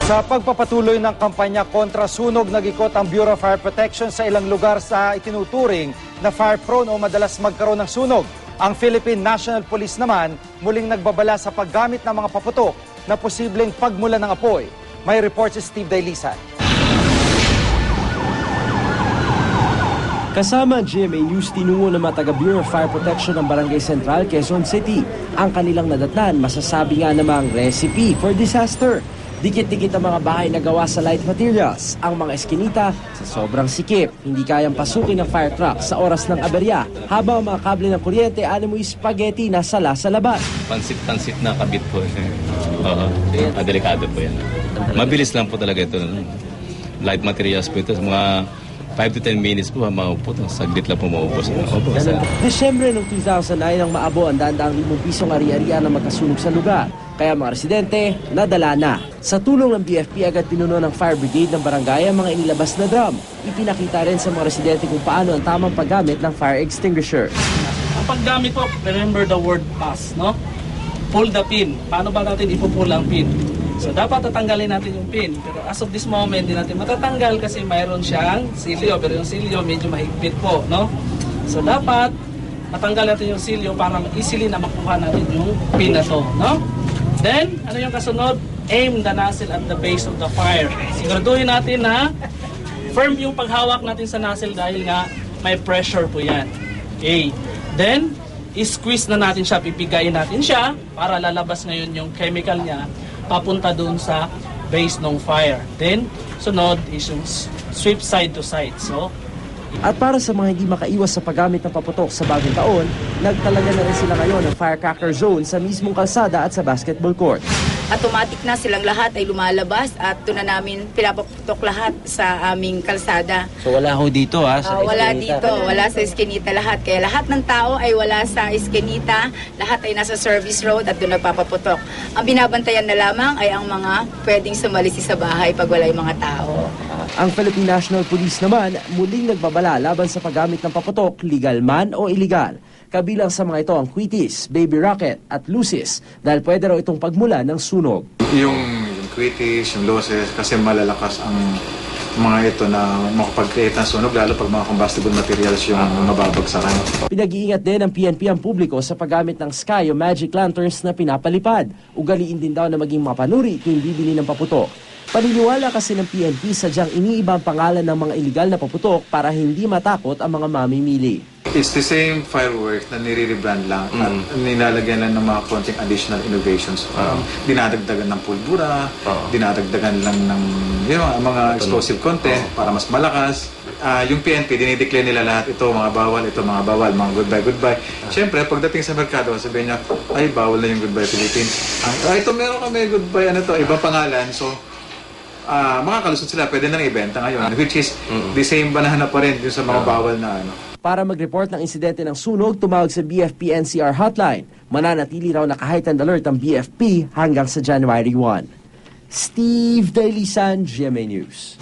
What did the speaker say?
Sa pagpapatuloy ng kampanya kontra sunog, nag-ikot ang Bureau of Fire Protection sa ilang lugar sa itinuturing na fire-prone o madalas magkaroon ng sunog. Ang Philippine National Police naman muling nagbabala sa paggamit ng mga paputok na posibleng pagmulan ng apoy. May report si Steve Dailisan. Kasama ang GMA News, tinungo ng mga taga-Bureau of Fire Protection ng Barangay Central, Quezon City. Ang kanilang nadatnan, masasabi nga namang recipe for disaster. Dikit-dikit ang mga bahay na gawa sa light materials. Ang mga eskinita sa sobrang sikip. Hindi kayang pasukin ng fire truck sa oras ng aberya. Habang ang mga kable ng kuryente, animoy spaghetti na sala sa labas. Pansit na kabit po. Oo, delikado po yan. Mabilis lang po talaga ito. Light materials po ito. Mga 5 to 10 minutes po, maupo. Saglit lang po maupos. Desyembre ng 2009 ang maabo ang daang-daang 5 pisong ari-arian na magkasunog sa lugar. Kaya mga residente, nadala na. Sa tulong ng BFP, agad pinuno ng fire brigade ng barangay ang mga inilabas na drum. Ipinakita rin sa mga residente kung paano ang tamang paggamit ng fire extinguisher. Ang paggamit po, remember the word pass, no? Pull the pin. Paano ba natin ipupull ang pin? So dapat tatanggalin natin yung pin. Pero as of this moment, hindi natin matatanggal kasi mayroon siyang silyo. Pero yung silyo medyo mahigpit po, no? So dapat matanggal natin yung silyo para easily na makuha natin yung pin na to, no? Then, ano yung kasunod? Aim the nozzle at the base of the fire. Siguraduhin natin na firm yung paghawak natin sa nozzle dahil nga may pressure po yan. Okay. Then, i-squeeze na natin siya, pipigayin natin siya para lalabas ngayon yung chemical niya papunta doon sa base ng fire. Then, sunod is yung sweep side to side. So, at para sa mga hindi makaiwas sa paggamit ng paputok sa bagong taon, nagtalaga na rin sila ngayon ng firecracker zone sa mismong kalsada at sa basketball court. Automatic na silang lahat ay lumalabas at doon na namin pinapaputok lahat sa aming kalsada. So wala ho dito sa wala dito, wala sa Eskinita lahat. Kaya lahat ng tao ay wala sa Eskinita, lahat ay nasa service road at doon nagpapaputok. Ang binabantayan na lamang ay ang mga pwedeng sumalisi sa bahay pag wala yung mga tao. Ang Philippine National Police naman muling nagbabala laban sa paggamit ng paputok, legal man o illegal. Kabilang sa mga ito ang quitis, baby rocket at lucis dahil pwede raw itong pagmula ng sunog. Yung quitis, yung lucis, kasi malalakas ang mga ito na makapag-create ng sunog lalo pag mga combustible materials yung mababagsakan. Pinag-iingat din ng PNP ang publiko sa paggamit ng sky o magic lanterns na pinapalipad. Ugaliin din daw na maging mapanuri kung bibili ng paputok. Paniniwala kasi ng PNP sadyang iniiba ang pangalan ng mga iligal na paputok para hindi matakot ang mga mamimili. It's the same firework na nire-rebrand lang at nilalagyan lang ng mga konting additional innovations. Dinadagdagan ng pulbura, dinadagdagan lang ng mga explosive content para mas malakas. Yung PNP, dinideclare nila lahat, ito mga bawal, mga goodbye. Siyempre, pagdating sa merkado, sabihin niya, ay bawal na yung Goodbye Philippines. Ito meron kami goodbye, ibang pangalan. So, makakalusot sila, pwede nang ibenta ngayon. Which is, the same banana pa rin yung sa mga bawal na Para mag-report ng insidente ng sunog, tumawag sa BFP NCR hotline. Mananatili raw na kahit-hand alert ang BFP hanggang sa January 1. Steve Dailisan, GMA News.